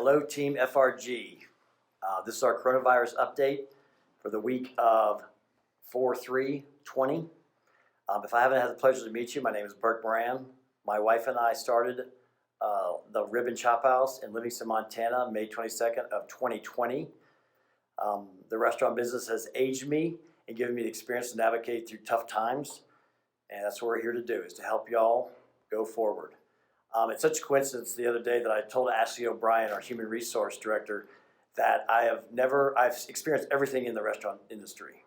Hello, Team FRG. This is our coronavirus update for the week of 4/3/20. If I haven't had the pleasure to meet you, my name is Burke Moran. My wife and I started the Ribbon Chop House in Livingston, Montana, May 22nd of 2020. The restaurant business has aged me and given me the experience to navigate through tough times, and that's what we're here to do, is to help y'all go forward. It's such a coincidence the other day that I told Ashley O'Brien, our human resource director, that I've experienced everything in the restaurant industry.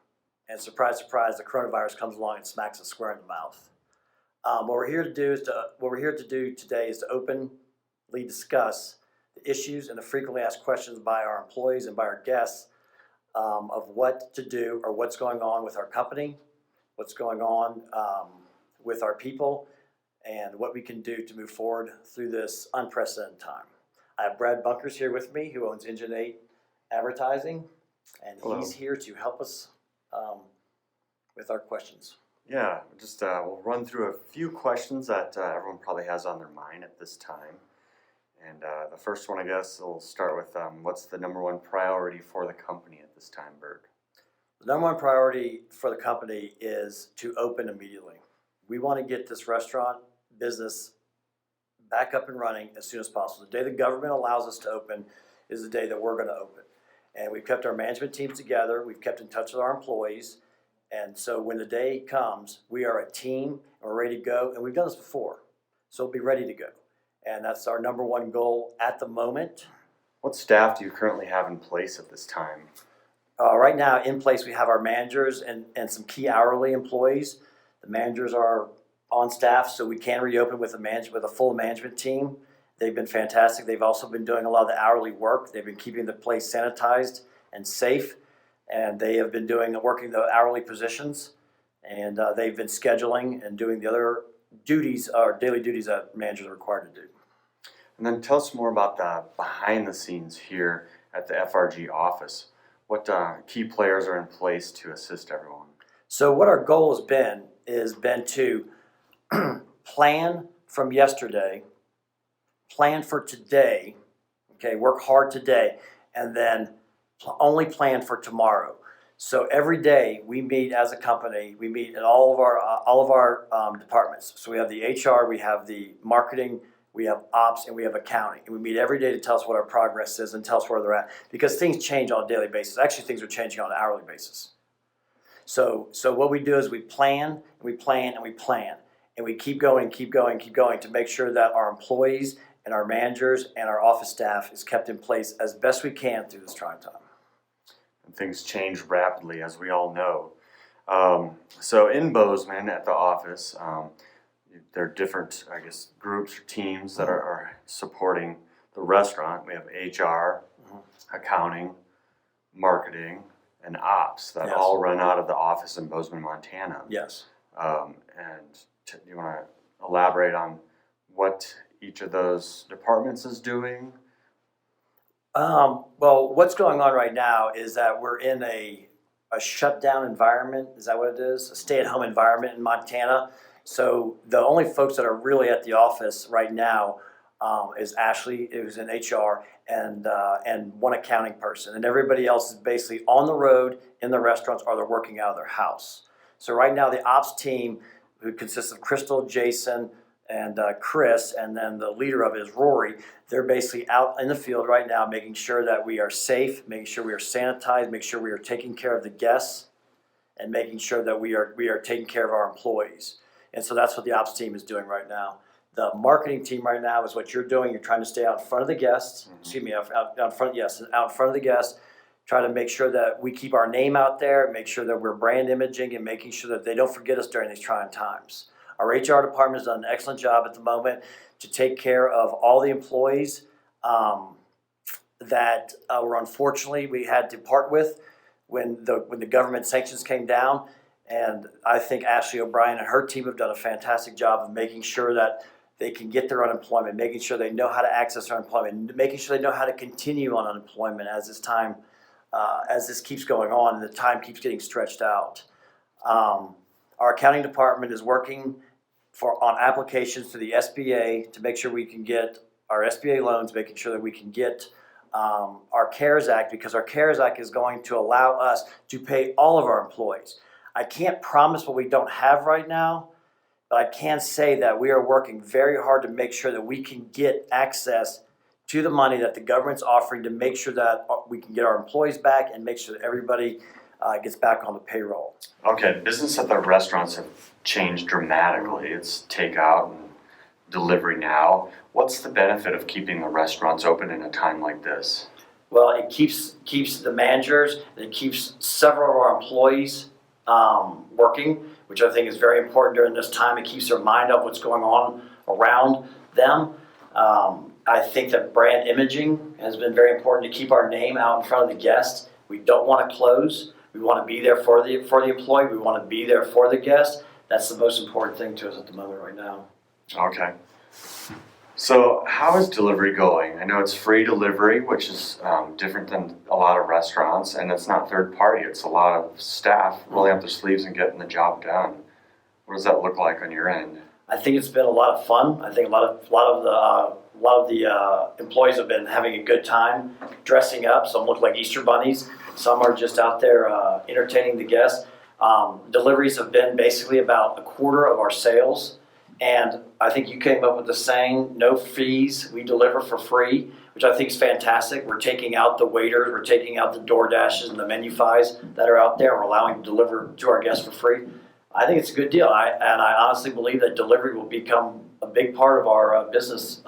And surprise, surprise, the coronavirus comes along and smacks us square in the mouth. What we're here to do today is to openly discuss the issues and the frequently asked questions by our employees and by our guests of what to do or what's going on with our company, what's going on with our people, and what we can do to move forward through this unprecedented time. I have Brad Bunkers here with me, who owns Engine 8 Advertising, and Hello. He's here to help us with our questions. Yeah, we'll run through a few questions that everyone probably has on their mind at this time. And the first one, I guess, we'll start with what's the number one priority for the company at this time, Bert? The number one priority for the company is to open immediately. We want to get this restaurant business back up and running as soon as possible. The day the government allows us to open is the day that we're going to open. And we've kept our management teams together. We've kept in touch with our employees. And so when the day comes, we are a team and we're ready to go. And we've done this before, so we'll be ready to go. And that's our number one goal at the moment. What staff do you currently have in place at this time? Right now in place, we have our managers and some key hourly employees. The managers are on staff, so we can reopen with a full management team. They've been fantastic. They've also been doing a lot of the hourly work. They've been keeping the place sanitized and safe, and they have been working the hourly positions, and they've been scheduling and doing the other duties, or daily duties that managers are required to do. And then tell us more about the behind the scenes here at the FRG office. What key players are in place to assist everyone? So what our goal has been to plan from yesterday, plan for today, okay, work hard today, and then only plan for tomorrow. So every day we meet as a company, we meet in all of our departments. So we have the HR, we have the marketing, we have ops, and we have accounting. And we meet every day to tell us what our progress is and tell us where they're at, because things change on a daily basis. Actually, things are changing on an hourly basis. So what we do is we plan, and we plan, and we plan. And we keep going to make sure that our employees and our managers and our office staff is kept in place as best we can through this trying time. And things change rapidly, as we all know. So in Bozeman at the office, there are different, I guess, groups or teams that are supporting the restaurant. We have HR, accounting, marketing, and ops that Yes. all run out of the office in Bozeman, Montana. Yes. Do you want to elaborate on what each of those departments is doing? Well, what's going on right now is that we're in a shutdown environment. Is that what it is? A stay-at-home environment in Montana. So the only folks that are really at the office right now is Ashley, who's in HR, and one accounting person. And everybody else is basically on the road in the restaurants, or they're working out of their house. So right now the ops team, who consists of Crystal, Jason, and Chris, and then the leader of it is Rory. They're basically out in the field right now, making sure that we are safe, making sure we are sanitized, making sure we are taking care of the guests, and making sure that we are taking care of our employees. And so that's what the ops team is doing right now. The marketing team right now is what you're doing. You're trying to stay out in front of the guests. Out in front of the guests. Try to make sure that we keep our name out there, make sure that we're brand imaging, and making sure that they don't forget us during these trying times. Our HR department has done an excellent job at the moment to take care of all the employees that were unfortunately we had to part with when the government sanctions came down. And I think Ashley O'Brien and her team have done a fantastic job of making sure that they can get their unemployment, making sure they know how to access their unemployment, making sure they know how to continue on unemployment as this keeps going on and the time keeps getting stretched out. Our accounting department is working on applications to the SBA to make sure we can get our SBA loans, making sure that we can get our CARES Act, because our CARES Act is going to allow us to pay all of our employees. I can't promise what we don't have right now, but I can say that we are working very hard to make sure that we can get access to the money that the government's offering to make sure that we can get our employees back and make sure that everybody gets back on the payroll. Okay, business at the restaurants have changed dramatically. It's takeout and delivery now. What's the benefit of keeping the restaurants open in a time like this? Well, it keeps the managers, and it keeps several of our employees working, which I think is very important during this time. It keeps their mind off what's going on around them. I think that brand imaging has been very important to keep our name out in front of the guests. We don't want to close. We want to be there for the employee. We want to be there for the guest. That's the most important thing to us at the moment right now. Okay. So how is delivery going? I know it's free delivery, which is different than a lot of restaurants, and it's not third party. It's a lot of staff rolling up their sleeves and getting the job done. What does that look like on your end? I think it's been a lot of fun. I think a lot of the employees have been having a good time dressing up. Some look like Easter bunnies. Some are just out there entertaining the guests. Deliveries have been basically about a quarter of our sales. And I think you came up with the saying, no fees, we deliver for free, which I think is fantastic. We're taking out the waiters, we're taking out the DoorDashes and the Menufis that are out there. We're allowing them to deliver to our guests for free. I think it's a good deal. I honestly believe that delivery will become a big part of our business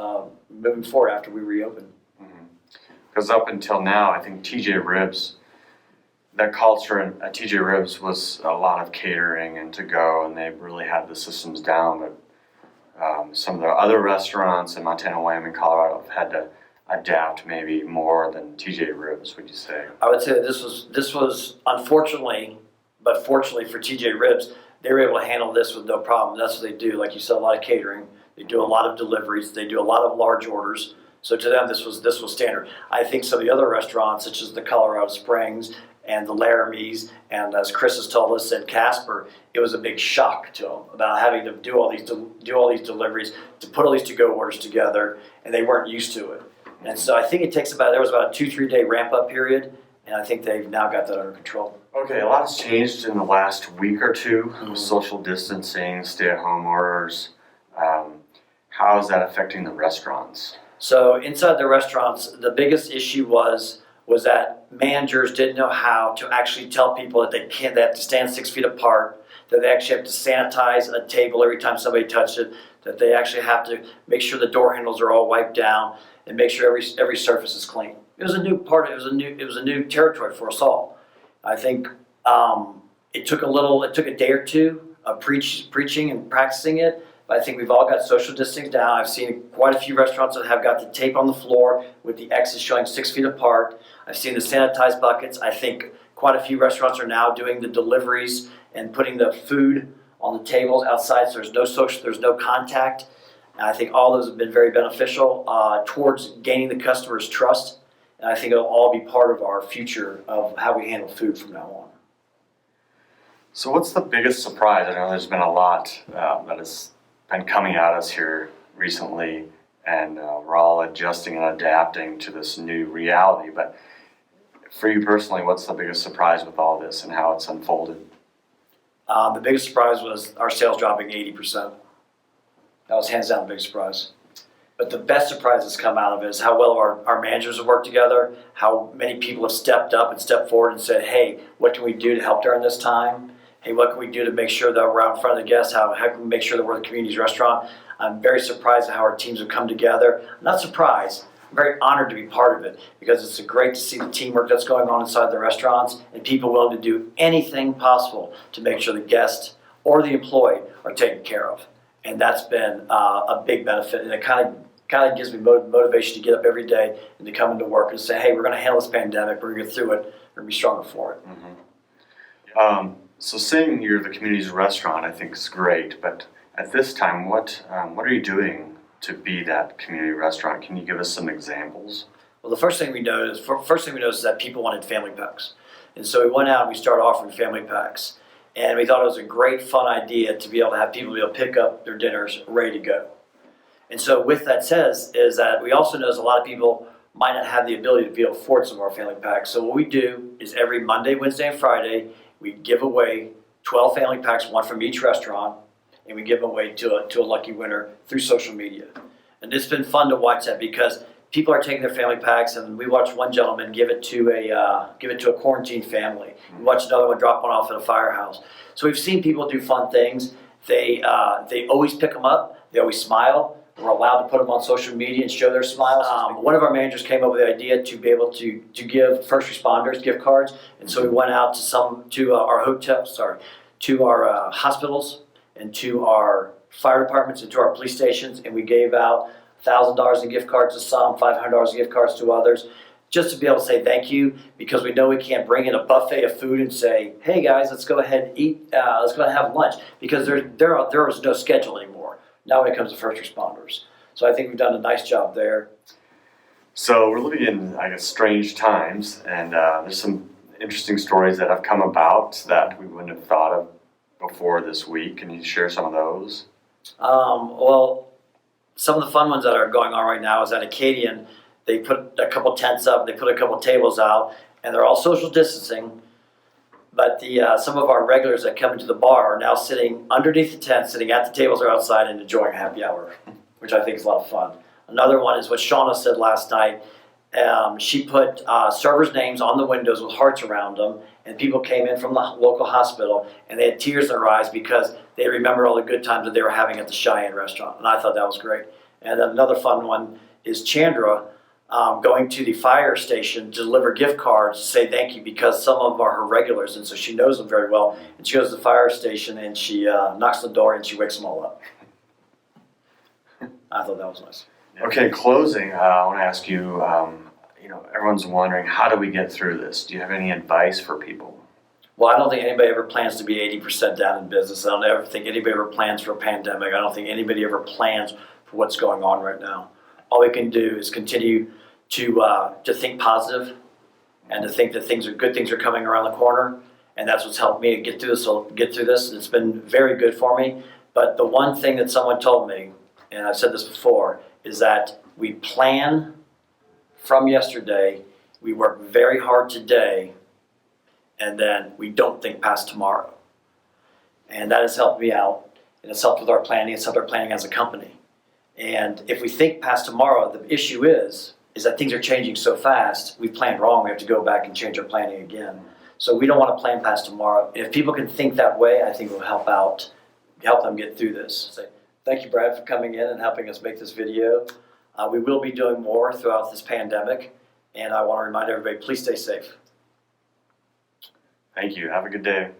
moving forward after we reopen. Because up until now, I think TJ Ribs, that culture at TJ Ribs was a lot of catering and to go, and they really had the systems down. But some of the other restaurants in Montana, Wyoming, Colorado have had to adapt maybe more than TJ Ribs, would you say? I would say that this was unfortunately, but fortunately for TJ Ribs, they were able to handle this with no problem. That's what they do. Like you said, a lot of catering. They do a lot of deliveries. They do a lot of large orders. So to them, this was standard. I think some of the other restaurants, such as the Colorado Springs and the Laramie's, and as Chris has told us, and Casper, it was a big shock to them about having to do all these deliveries, to put all these to-go orders together, and they weren't used to it. And so I think there was about a 2-3 day ramp-up period, and I think they've now got that under control. Okay, a lot has changed in the last week or two with social distancing, stay-at-home orders. How is that affecting the restaurants? So inside the restaurants, the biggest issue was that managers didn't know how to actually tell people that they have to stand 6 feet apart, that they actually have to sanitize a table every time somebody touches it, that they actually have to make sure the door handles are all wiped down, and make sure every surface is clean. It was a new part. It was a new territory for us all. I think it took a day or two of preaching and practicing it. But I think we've all got social distancing down. I've seen quite a few restaurants that have got the tape on the floor with the X's showing 6 feet apart. I've seen the sanitized buckets. I think quite a few restaurants are now doing the deliveries and putting the food on the tables outside, so there's no contact. And I think all those have been very beneficial towards gaining the customer's trust. And I think it'll all be part of our future of how we handle food from now on. So what's the biggest surprise? I know there's been a lot that has been coming at us here recently, and we're all adjusting and adapting to this new reality. But for you personally, what's the biggest surprise with all this and how it's unfolded? The biggest surprise was our sales dropping 80%. That was hands down the biggest surprise. But the best surprise that's come out of it is how well our managers have worked together, how many people have stepped up and stepped forward and said, hey, what can we do to help during this time? Hey, what can we do to make sure that we're out in front of the guests? How can we make sure that we're the community's restaurant? I'm very surprised at how our teams have come together. I'm not surprised. I'm very honored to be part of it because it's great to see the teamwork that's going on inside the restaurants and people willing to do anything possible to make sure the guest or the employee are taken care of. And that's been a big benefit, and it kind of gives me motivation to get up every day and to come into work and say, hey, we're going to handle this pandemic. We're going to get through it. We're going to be stronger for it. Mm-hmm. So saying you're the community's restaurant, I think is great. But at this time, what are you doing to be that community restaurant? Can you give us some examples? Well, the first thing we noticed is that people wanted family packs, and so we went out and we started offering family packs. And we thought it was a great, fun idea to be able to have people be able to pick up their dinners ready to go. And so with that says is that we also notice a lot of people might not have the ability to be able to afford some of our family packs. So what we do is every Monday, Wednesday, and Friday, we give away 12 family packs, one from each restaurant, and we give them away to a lucky winner through social media. And it's been fun to watch that because people are taking their family packs, and we watched one gentleman give it to a quarantined family. We watched another one drop one off at a firehouse. So we've seen people do fun things. They always pick them up. They always smile. We're allowed to put them on social media and show their smiles. One of our managers came up with the idea to be able to give first responders gift cards, and so we went out to our hospitals, and to our fire departments, and to our police stations, and we gave out $1,000 in gift cards to some, $500 in gift cards to others, just to be able to say thank you, because we know we can't bring in a buffet of food and say, hey guys, let's go ahead and eat, let's go ahead and have lunch, because there is no schedule anymore now when it comes to first responders. So I think we've done a nice job there. So we're living in, I guess, strange times, and there's some interesting stories that have come about that we wouldn't have thought of before this week. Can you share some of those? Well, some of the fun ones that are going on right now is at Acadian, they put a couple tents up, they put a couple tables out, and they're all social distancing. But some of our regulars that come into the bar are now sitting underneath the tent, sitting at the tables or outside and enjoying a happy hour, which I think is a lot of fun. Another one is what Shauna said last night. She put servers' names on the windows with hearts around them, and people came in from the local hospital, and they had tears in their eyes because they remembered all the good times that they were having at the Cheyenne restaurant, and I thought that was great. And then another fun one is Chandra going to the fire station to deliver gift cards to say thank you, because some of them are her regulars, and so she knows them very well. And she goes to the fire station and she knocks on the door and she wakes them all up. I thought that was nice. Okay, in closing, I want to ask you, everyone's wondering, how do we get through this? Do you have any advice for people? Well, I don't think anybody ever plans to be 80% down in business. I don't ever think anybody ever plans for a pandemic. I don't think anybody ever plans for what's going on right now. All we can do is continue to think positive and to think that good things are coming around the corner. And that's what's helped me get through this. It's been very good for me. But the one thing that someone told me, and I've said this before, is that we plan from yesterday, we work very hard today, and then we don't think past tomorrow. And that has helped me out, and it's helped with our planning, it's helped our planning as a company. And if we think past tomorrow, the issue is that things are changing so fast, we planned wrong, we have to go back and change our planning again. So we don't want to plan past tomorrow. And if people can think that way, I think it will help them get through this. So, thank you, Brad, for coming in and helping us make this video. We will be doing more throughout this pandemic, and I want to remind everybody, please stay safe. Thank you. Have a good day.